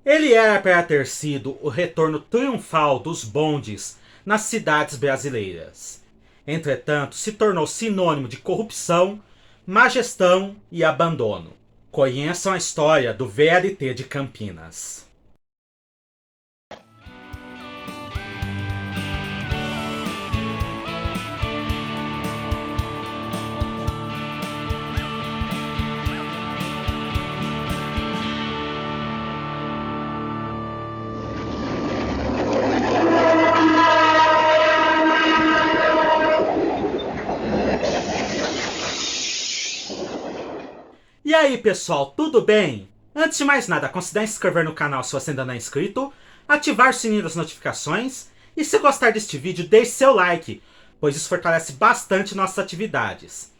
Ele era para ter sido o retorno triunfal dos bondes nas cidades brasileiras. Entretanto, se tornou sinônimo de corrupção, má gestão e abandono. Conheçam a história do VLT de Campinas. E aí pessoal, tudo bem? Antes de mais nada, considere se inscrever no canal se você ainda não é inscrito, ativar o sininho das notificações e se gostar deste vídeo, deixe seu like, pois isso fortalece bastante nossas atividades.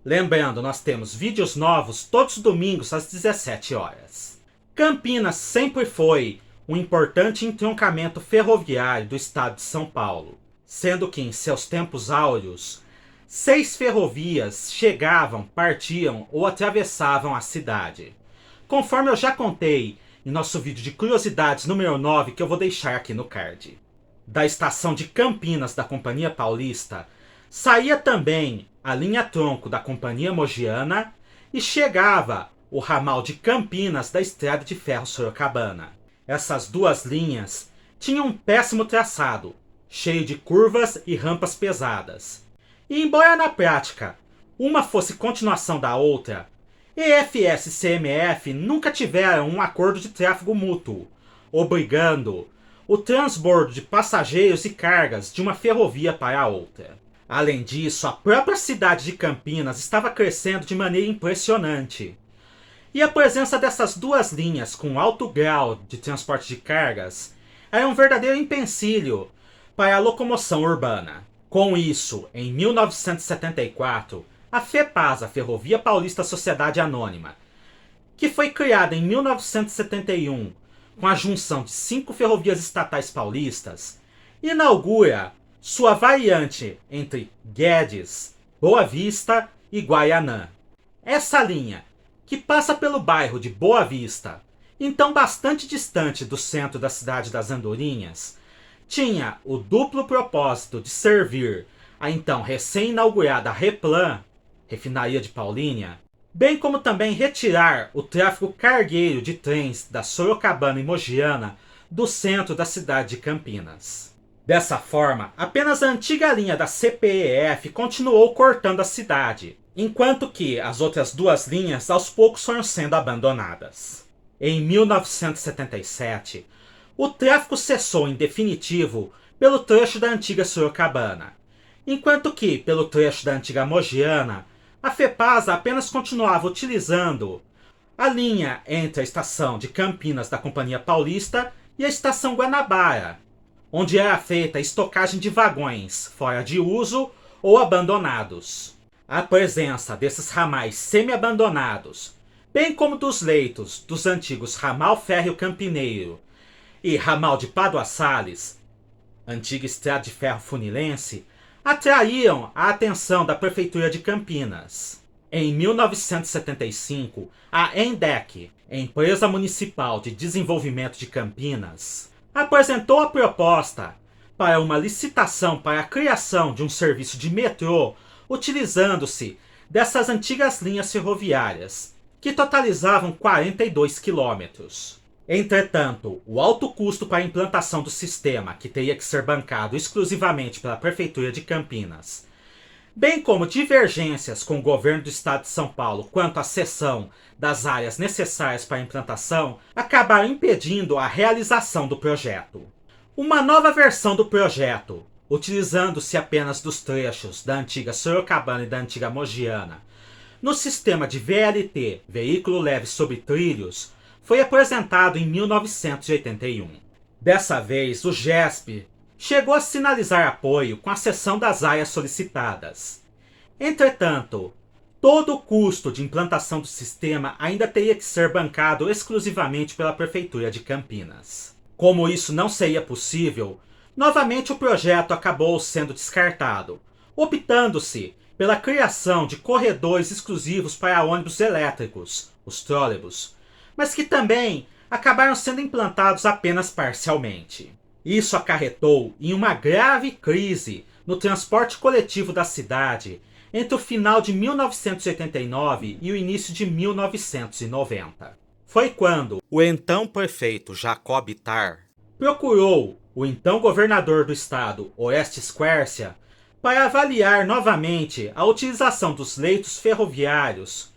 Lembrando, nós temos vídeos novos todos os domingos às 17 horas. Campinas sempre foi um importante entroncamento ferroviário do estado de São Paulo, sendo que em seus tempos áureos, 6 ferrovias chegavam, partiam ou atravessavam a cidade. Conforme eu já contei em nosso vídeo de curiosidades número 9, que eu vou deixar aqui no card. Da estação de Campinas da Companhia Paulista, saía também a linha-tronco da Companhia Mogiana e chegava o ramal de Campinas da Estrada de Ferro Sorocabana. Essas duas linhas tinham um péssimo traçado, cheio de curvas e rampas pesadas. E embora na prática uma fosse continuação da outra, EFS e CMF nunca tiveram um acordo de tráfego mútuo, obrigando o transbordo de passageiros e cargas de uma ferrovia para a outra. Além disso, a própria cidade de Campinas estava crescendo de maneira impressionante. E a presença dessas duas linhas com alto grau de transporte de cargas era um verdadeiro empecilho para a locomoção urbana. Com isso, em 1974, a FEPASA, Ferrovia Paulista Sociedade Anônima, que foi criada em 1971 com a junção de 5 ferrovias estatais paulistas, inaugura sua variante entre Guedes, Boa Vista e Guaianã. Essa linha, que passa pelo bairro de Boa Vista, então bastante distante do centro da cidade das Andorinhas, tinha o duplo propósito de servir a então recém-inaugurada Replan, refinaria de Paulínia, bem como também retirar o tráfego cargueiro de trens da Sorocabana e Mogiana do centro da cidade de Campinas. Dessa forma, apenas a antiga linha da CPEF continuou cortando a cidade, enquanto que as outras duas linhas aos poucos foram sendo abandonadas. Em 1977, o tráfego cessou em definitivo pelo trecho da antiga Sorocabana, enquanto que, pelo trecho da antiga Mogiana, a FEPASA apenas continuava utilizando a linha entre a estação de Campinas da Companhia Paulista e a estação Guanabara, onde era feita a estocagem de vagões fora de uso ou abandonados. A presença desses ramais semi-abandonados, bem como dos leitos dos antigos ramal férreo campineiro e ramal de Pádua Salles, antiga estrada de ferro funilense, atraíam a atenção da Prefeitura de Campinas. Em 1975, a ENDEC, Empresa Municipal de Desenvolvimento de Campinas, apresentou a proposta para uma licitação para a criação de um serviço de metrô utilizando-se dessas antigas linhas ferroviárias, que totalizavam 42 quilômetros. Entretanto, o alto custo para a implantação do sistema, que teria que ser bancado exclusivamente pela Prefeitura de Campinas, bem como divergências com o governo do estado de São Paulo quanto à cessão das áreas necessárias para a implantação, acabaram impedindo a realização do projeto. Uma nova versão do projeto, utilizando-se apenas dos trechos da antiga Sorocabana e da antiga Mogiana, no sistema de VLT, Veículo Leve sobre Trilhos, foi apresentado em 1981. Dessa vez, o GESP chegou a sinalizar apoio com a cessão das áreas solicitadas. Entretanto, todo o custo de implantação do sistema ainda teria que ser bancado exclusivamente pela Prefeitura de Campinas. Como isso não seria possível, novamente o projeto acabou sendo descartado, optando-se pela criação de corredores exclusivos para ônibus elétricos, os trólebus, mas que também acabaram sendo implantados apenas parcialmente. Isso acarretou em uma grave crise no transporte coletivo da cidade entre o final de 1989 e o início de 1990. Foi quando o então prefeito Jacob Tarr procurou o então governador do estado, Orestes Quercia, para avaliar novamente a utilização dos leitos ferroviários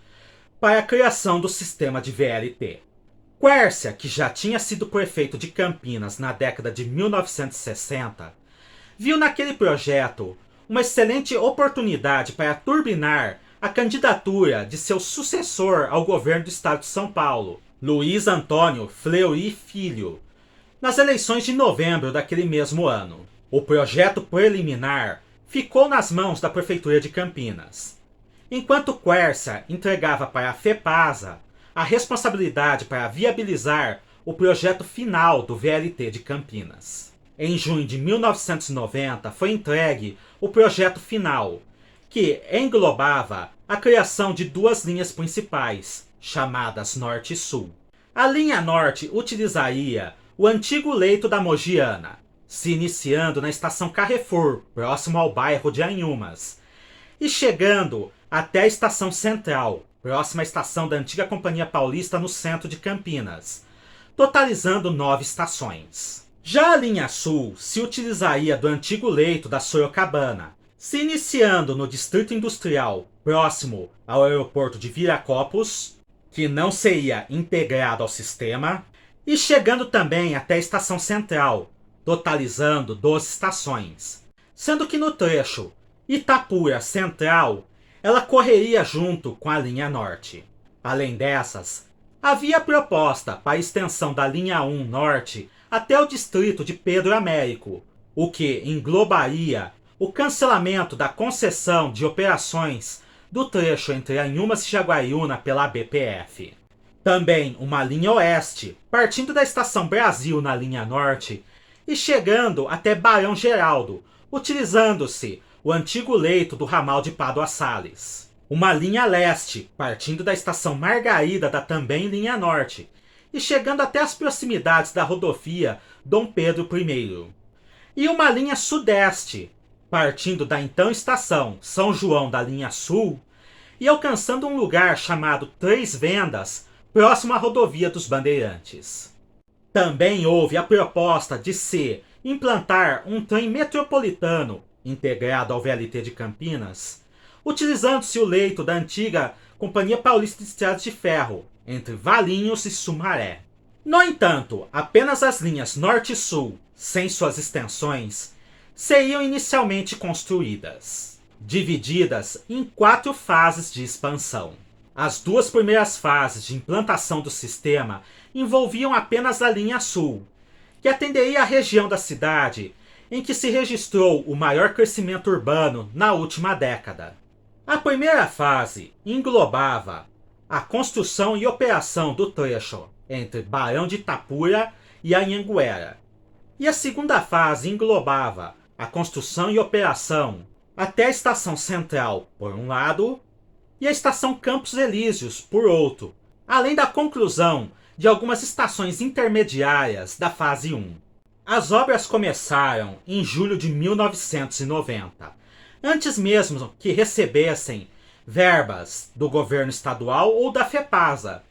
para a criação do sistema de VLT. Quercia, que já tinha sido prefeito de Campinas na década de 1960, viu naquele projeto uma excelente oportunidade para turbinar a candidatura de seu sucessor ao governo do estado de São Paulo, Luiz Antônio Fleury Filho, nas eleições de novembro daquele mesmo ano. O projeto preliminar ficou nas mãos da prefeitura de Campinas, enquanto Quercia entregava para a FEPASA a responsabilidade para viabilizar o projeto final do VLT de Campinas. Em junho de 1990 foi entregue o projeto final, que englobava a criação de duas linhas principais, chamadas Norte e Sul. A linha Norte utilizaria o antigo leito da Mogiana, se iniciando na estação Carrefour, próximo ao bairro de Anhumas, e chegando até a estação Central, próxima à estação da antiga Companhia Paulista no centro de Campinas, totalizando 9 estações. Já a linha Sul se utilizaria do antigo leito da Sorocabana, se iniciando no Distrito Industrial, próximo ao aeroporto de Viracopos, que não seria integrado ao sistema, e chegando também até a estação Central, totalizando 12 estações, sendo que no trecho Itapura Central, ela correria junto com a linha Norte. Além dessas, havia proposta para a extensão da linha 1 Norte até o distrito de Pedro Américo, o que englobaria o cancelamento da concessão de operações do trecho entre Anhumas e Jaguariúna pela ABPF. Também uma linha oeste, partindo da estação Brasil na linha norte e chegando até Barão Geraldo, utilizando-se o antigo leito do ramal de Pádua Sales. Uma linha leste, partindo da estação Margarida da também linha norte e chegando até as proximidades da rodovia Dom Pedro I. E uma linha sudeste, partindo da então estação São João da linha sul e alcançando um lugar chamado Três Vendas, próximo à rodovia dos Bandeirantes. Também houve a proposta de se implantar um trem metropolitano integrado ao VLT de Campinas, utilizando-se o leito da antiga Companhia Paulista de Estradas de Ferro, entre Valinhos e Sumaré. No entanto, apenas as linhas Norte e Sul, sem suas extensões, seriam inicialmente construídas, divididas em 4 fases de expansão. As 2 primeiras fases de implantação do sistema envolviam apenas a linha Sul, que atenderia à região da cidade em que se registrou o maior crescimento urbano na última década. A primeira fase englobava a construção e operação do trecho entre Barão de Itapura e Anhanguera, e a segunda fase englobava a construção e operação até a Estação Central, por um lado, e a Estação Campos Elíseos, por outro, além da conclusão de algumas estações intermediárias da fase 1. As obras começaram em julho de 1990, antes mesmo que recebessem verbas do governo estadual ou da FEPASA,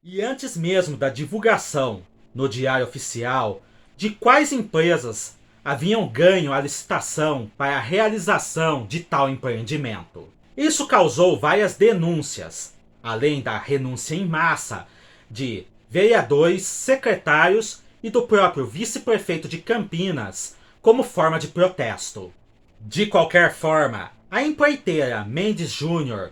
e antes mesmo da divulgação no Diário Oficial de quais empresas haviam ganho a licitação para a realização de tal empreendimento. Isso causou várias denúncias, além da renúncia em massa de vereadores, secretários e do próprio vice-prefeito de Campinas como forma de protesto. De qualquer forma, a empreiteira Mendes Júnior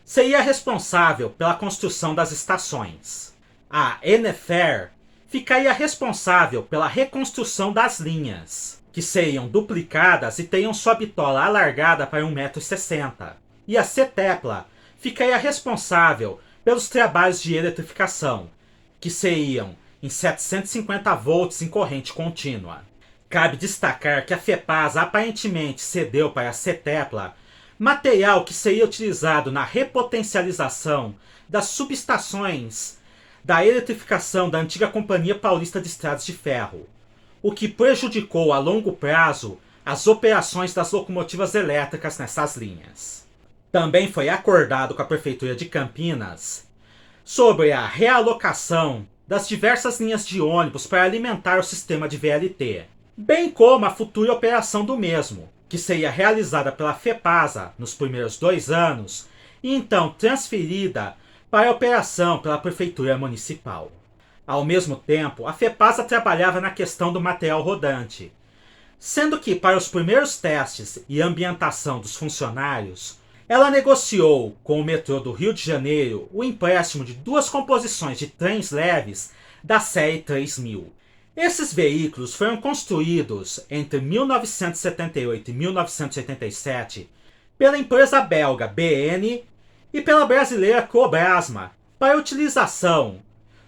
seria responsável pela construção das estações. A Enefer ficaria responsável pela reconstrução das linhas, que seriam duplicadas e teriam sua bitola alargada para 1,60 m. E a Cetepla ficaria responsável pelos trabalhos de eletrificação, que seriam em 750 volts em corrente contínua. Cabe destacar que a FEPASA aparentemente cedeu para a Cetepla material que seria utilizado na repotencialização das subestações da eletrificação da antiga Companhia Paulista de Estradas de Ferro, o que prejudicou a longo prazo as operações das locomotivas elétricas nessas linhas. Também foi acordado com a Prefeitura de Campinas sobre a realocação das diversas linhas de ônibus para alimentar o sistema de VLT, bem como a futura operação do mesmo, que seria realizada pela FEPASA nos primeiros 2 anos e então transferida para a operação pela Prefeitura Municipal. Ao mesmo tempo, a FEPASA trabalhava na questão do material rodante, sendo que para os primeiros testes e ambientação dos funcionários, ela negociou com o metrô do Rio de Janeiro o empréstimo de 2 composições de trens leves da série 3000. Esses veículos foram construídos entre 1978 e 1987 pela empresa belga BN e pela brasileira Cobrasma para utilização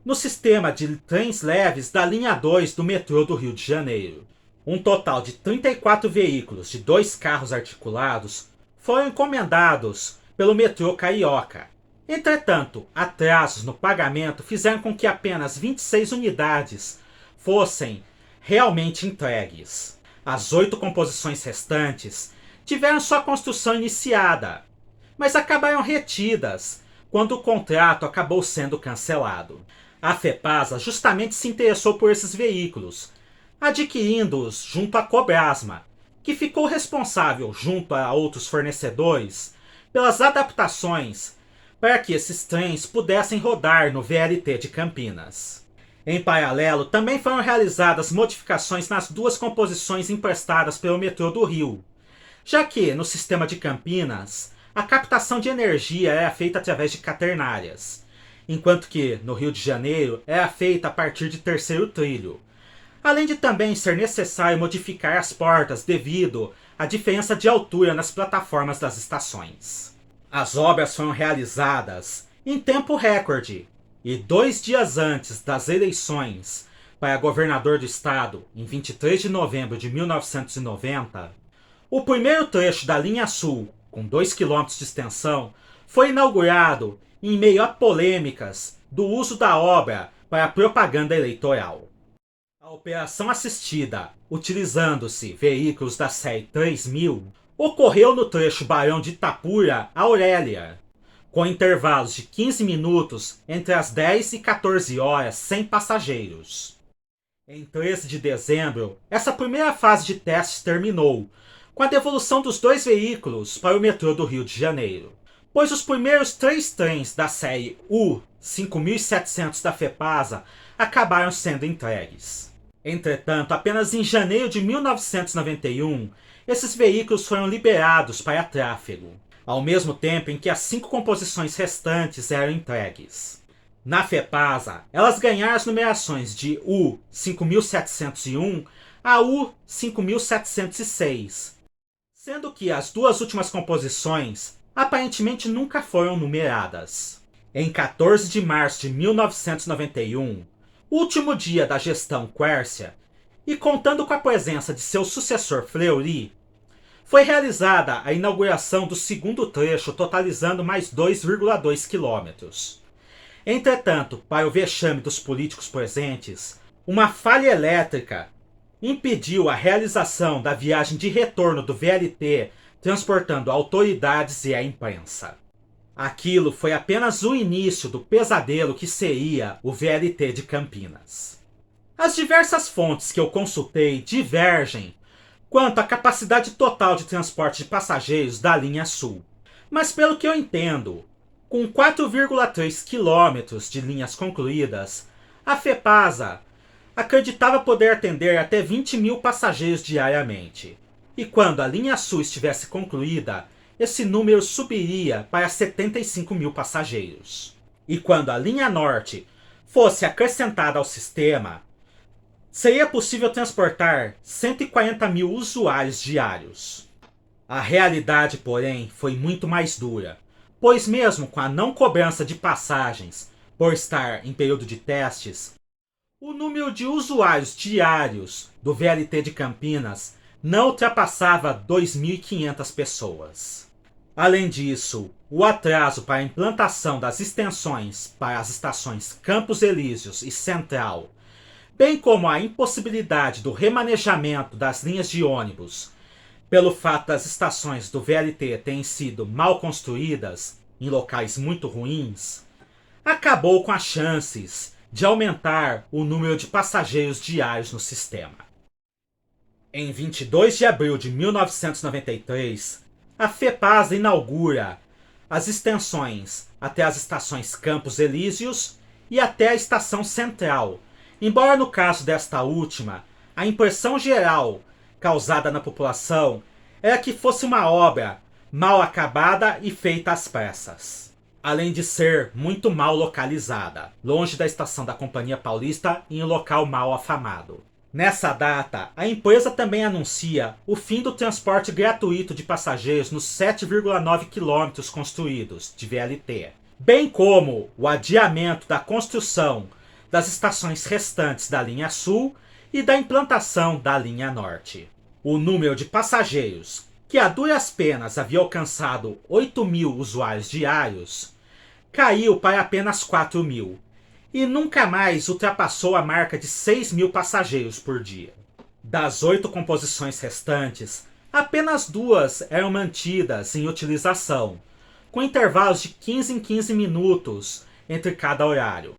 no sistema de trens leves da linha 2 do metrô do Rio de Janeiro. Um total de 34 veículos de 2 carros articulados foram encomendados pelo metrô carioca. Entretanto, atrasos no pagamento fizeram com que apenas 26 unidades fossem realmente entregues. As 8 composições restantes tiveram sua construção iniciada, mas acabaram retidas quando o contrato acabou sendo cancelado. A FEPASA justamente se interessou por esses veículos, adquirindo-os junto à Cobrasma, que ficou responsável, junto a outros fornecedores, pelas adaptações para que esses trens pudessem rodar no VLT de Campinas. Em paralelo, também foram realizadas modificações nas 2 composições emprestadas pelo metrô do Rio, já que, no sistema de Campinas, a captação de energia era feita através de caternárias, enquanto que, no Rio de Janeiro, era feita a partir de terceiro trilho, além de também ser necessário modificar as portas devido à diferença de altura nas plataformas das estações. As obras foram realizadas em tempo recorde e 2 dias antes das eleições para governador do estado, em 23 de novembro de 1990, o primeiro trecho da linha sul, com 2 km de extensão, foi inaugurado em meio a polêmicas do uso da obra para propaganda eleitoral. A operação assistida, utilizando-se veículos da série 3000, ocorreu no trecho Barão de Itapura a Aurélia, com intervalos de 15 minutos entre as 10 e 14 horas sem passageiros. Em 13 de dezembro, essa primeira fase de testes terminou, com a devolução dos 2 veículos para o metrô do Rio de Janeiro, pois os primeiros 3 trens da série U 5700 da FEPASA acabaram sendo entregues. Entretanto, apenas em janeiro de 1991, esses veículos foram liberados para tráfego, ao mesmo tempo em que as 5 composições restantes eram entregues. Na FEPASA, elas ganharam as numerações de U 5701 a U 5706, sendo que as 2 últimas composições aparentemente nunca foram numeradas. Em 14 de março de 1991, último dia da gestão Quércia, e contando com a presença de seu sucessor Fleury, foi realizada a inauguração do 2º trecho, totalizando mais 2,2 km. Entretanto, para o vexame dos políticos presentes, uma falha elétrica impediu a realização da viagem de retorno do VLT, transportando autoridades e a imprensa. Aquilo foi apenas o início do pesadelo que seria o VLT de Campinas. As diversas fontes que eu consultei divergem quanto à capacidade total de transporte de passageiros da linha sul. Mas pelo que eu entendo, com 4,3 quilômetros de linhas concluídas, a FEPASA acreditava poder atender até 20 mil passageiros diariamente. E quando a linha sul estivesse concluída, esse número subiria para 75 mil passageiros. E quando a linha norte fosse acrescentada ao sistema, seria possível transportar 140 mil usuários diários. A realidade, porém, foi muito mais dura, pois mesmo com a não cobrança de passagens por estar em período de testes, o número de usuários diários do VLT de Campinas não ultrapassava 2.500 pessoas. Além disso, o atraso para a implantação das extensões para as estações Campos Elíseos e Central, bem como a impossibilidade do remanejamento das linhas de ônibus, pelo fato das estações do VLT terem sido mal construídas em locais muito ruins, acabou com as chances de aumentar o número de passageiros diários no sistema. Em 22 de abril de 1993, a FEPASA inaugura as extensões até as estações Campos Elíseos e até a estação Central, embora no caso desta última, a impressão geral causada na população era que fosse uma obra mal acabada e feita às pressas, além de ser muito mal localizada, longe da estação da Companhia Paulista e em um local mal afamado. Nessa data, a empresa também anuncia o fim do transporte gratuito de passageiros nos 7,9 quilômetros construídos de VLT, bem como o adiamento da construção das estações restantes da linha Sul e da implantação da linha Norte. O número de passageiros, que a duras penas havia alcançado 8.000 usuários diários, caiu para apenas 4.000, e nunca mais ultrapassou a marca de 6.000 passageiros por dia. Das 8 composições restantes, apenas 2 eram mantidas em utilização, com intervalos de 15 em 15 minutos entre cada horário,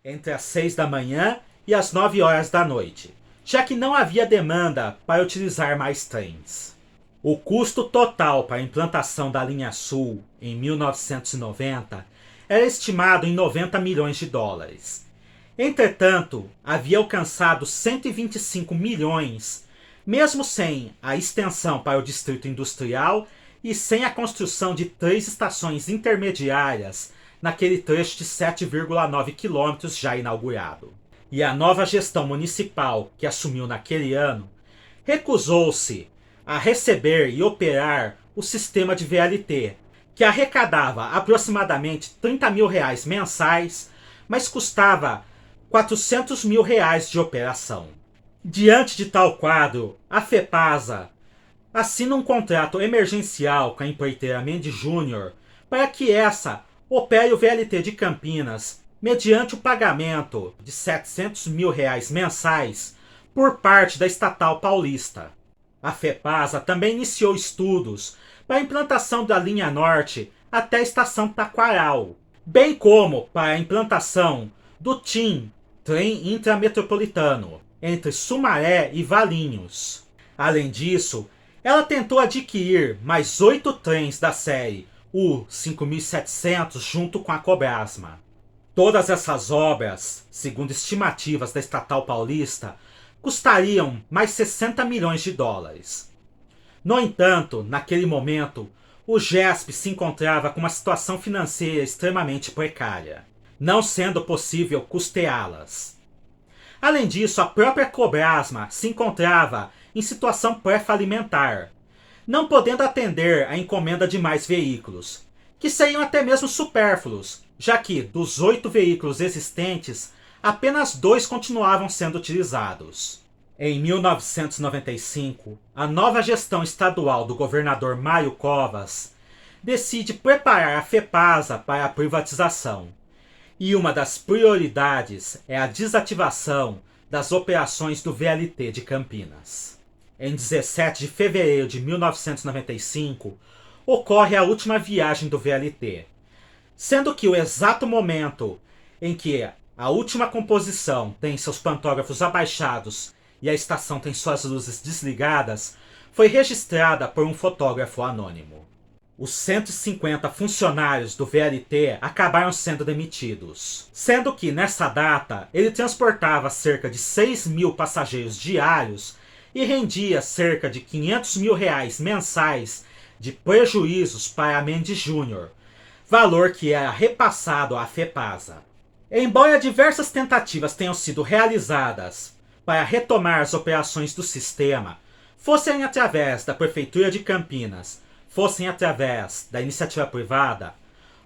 entre as 6 da manhã e as 9 horas da noite, já que não havia demanda para utilizar mais trens. O custo total para a implantação da linha Sul em 1990 era estimado em 90 milhões de dólares. Entretanto, havia alcançado 125 milhões, mesmo sem a extensão para o distrito industrial e sem a construção de 3 estações intermediárias naquele trecho de 7,9 quilômetros já inaugurado. E a nova gestão municipal, que assumiu naquele ano, recusou-se a receber e operar o sistema de VLT, que arrecadava aproximadamente R$30 mil mensais, mas custava R$400 mil de operação. Diante de tal quadro, a FEPASA assina um contrato emergencial com a empreiteira Mendes Júnior para que essa opere o VLT de Campinas mediante o pagamento de R$700 mil mensais por parte da estatal paulista. A FEPASA também iniciou estudos para a implantação da linha Norte até a estação Taquaral, bem como para a implantação do TIM, trem intrametropolitano, entre Sumaré e Valinhos. Além disso, ela tentou adquirir mais 8 trens da série U5700 junto com a Cobrasma. Todas essas obras, segundo estimativas da estatal paulista, custariam mais 60 milhões de dólares. No entanto, naquele momento, o GESP se encontrava com uma situação financeira extremamente precária, não sendo possível custeá-las. Além disso, a própria Cobrasma se encontrava em situação pré-falimentar, não podendo atender a encomenda de mais veículos, que seriam até mesmo supérfluos, já que, dos 8 veículos existentes, apenas 2 continuavam sendo utilizados. Em 1995, a nova gestão estadual do governador Mário Covas decide preparar a FEPASA para a privatização. E uma das prioridades é a desativação das operações do VLT de Campinas. Em 17 de fevereiro de 1995, ocorre a última viagem do VLT, sendo que o exato momento em que a última composição tem seus pantógrafos abaixados e a estação tem suas luzes desligadas, foi registrada por um fotógrafo anônimo. Os 150 funcionários do VLT acabaram sendo demitidos, sendo que, nessa data, ele transportava cerca de 6.000 passageiros diários e rendia cerca de R$500 mil mensais de prejuízos para a Mendes Júnior, valor que era repassado à FEPASA. Embora diversas tentativas tenham sido realizadas para retomar as operações do sistema, fossem através da Prefeitura de Campinas, fossem através da iniciativa privada,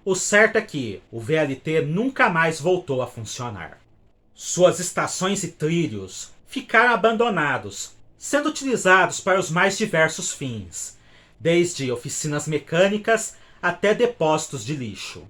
o certo é que o VLT nunca mais voltou a funcionar. Suas estações e trilhos ficaram abandonados, sendo utilizados para os mais diversos fins, desde oficinas mecânicas até depósitos de lixo.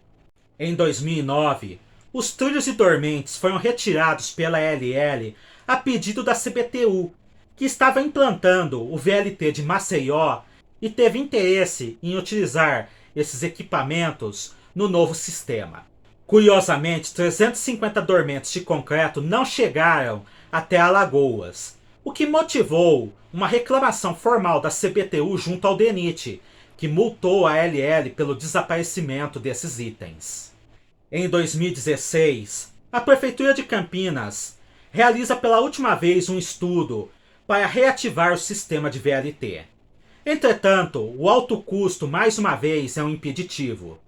Em 2009, os trilhos e dormentes foram retirados pela ALL a pedido da CBTU, que estava implantando o VLT de Maceió e teve interesse em utilizar esses equipamentos no novo sistema. Curiosamente, 350 dormentes de concreto não chegaram até Alagoas, o que motivou uma reclamação formal da CBTU junto ao DENIT, que multou a ALL pelo desaparecimento desses itens. Em 2016, a Prefeitura de Campinas realiza pela última vez um estudo para reativar o sistema de VLT. Entretanto, o alto custo mais uma vez é um impeditivo,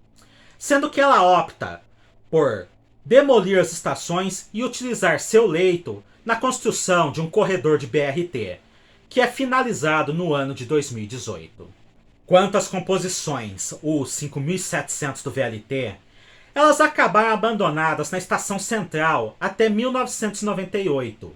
sendo que ela opta por demolir as estações e utilizar seu leito na construção de um corredor de BRT, que é finalizado no ano de 2018. Quanto às composições, os 5.700 do VLT, elas acabaram abandonadas na estação central até 1998,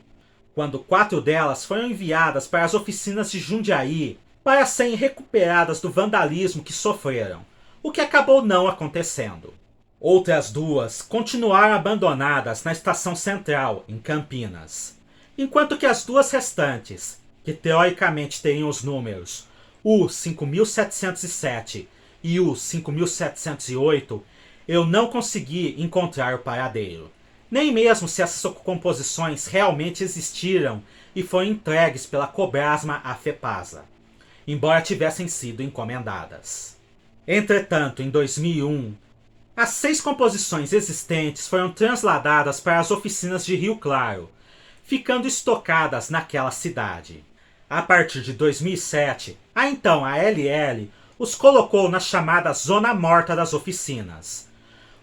quando 4 delas foram enviadas para as oficinas de Jundiaí para serem recuperadas do vandalismo que sofreram, o que acabou não acontecendo. Outras 2 continuaram abandonadas na estação central, em Campinas, enquanto que as 2 restantes, que teoricamente teriam os números o 5.707 e o 5.708, eu não consegui encontrar o paradeiro, nem mesmo se essas composições realmente existiram e foram entregues pela Cobrasma à FEPASA, embora tivessem sido encomendadas. Entretanto, em 2001, as 6 composições existentes foram transladadas para as oficinas de Rio Claro, ficando estocadas naquela cidade. A partir de 2007, a ALL os colocou na chamada Zona Morta das Oficinas,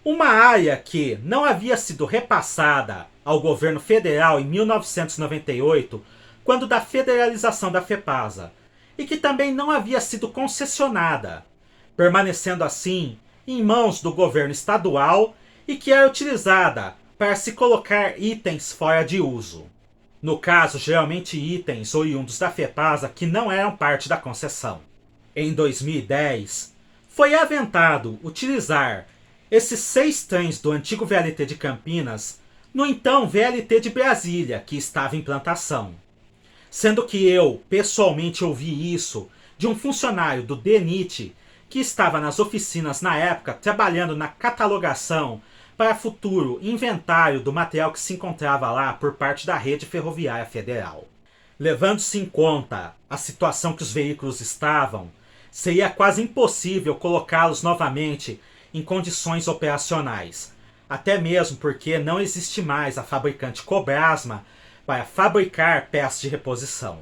uma área que não havia sido repassada ao governo federal em 1998, quando da federalização da FEPASA, e que também não havia sido concessionada, permanecendo assim em mãos do governo estadual e que era utilizada para se colocar itens fora de uso. No caso, geralmente itens oriundos da FEPASA que não eram parte da concessão. Em 2010, foi aventado utilizar esses 6 trens do antigo VLT de Campinas no então VLT de Brasília, que estava em implantação. Sendo que eu, pessoalmente, ouvi isso de um funcionário do DENIT que estava nas oficinas na época trabalhando na catalogação para futuro inventário do material que se encontrava lá por parte da Rede Ferroviária Federal. Levando-se em conta a situação que os veículos estavam, seria quase impossível colocá-los novamente em condições operacionais, até mesmo porque não existe mais a fabricante Cobrasma para fabricar peças de reposição.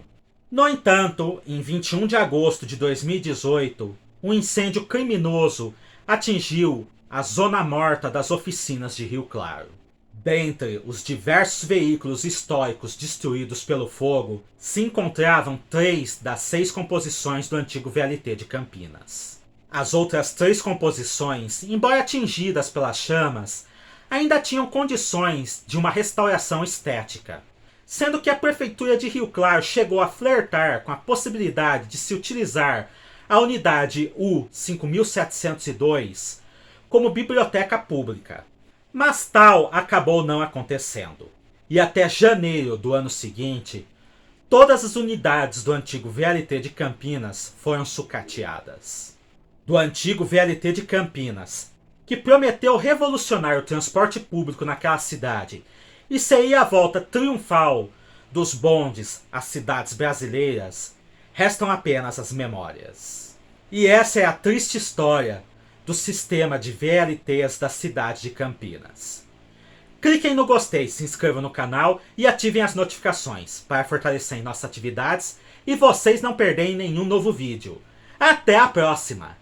No entanto, em 21 de agosto de 2018, um incêndio criminoso atingiu a zona morta das oficinas de Rio Claro. Dentre os diversos veículos históricos destruídos pelo fogo, se encontravam 3 das 6 composições do antigo VLT de Campinas. As outras 3 composições, embora atingidas pelas chamas, ainda tinham condições de uma restauração estética, sendo que a Prefeitura de Rio Claro chegou a flertar com a possibilidade de se utilizar a unidade U5702 como biblioteca pública, mas tal acabou não acontecendo. E até janeiro do ano seguinte, todas as unidades do antigo VLT de Campinas foram sucateadas. Do antigo VLT de Campinas, que prometeu revolucionar o transporte público naquela cidade e seria a volta triunfal dos bondes às cidades brasileiras, restam apenas as memórias. E essa é a triste história do sistema de VLTs da cidade de Campinas. Cliquem no gostei, se inscrevam no canal e ativem as notificações para fortalecer nossas atividades e vocês não perderem nenhum novo vídeo. Até a próxima!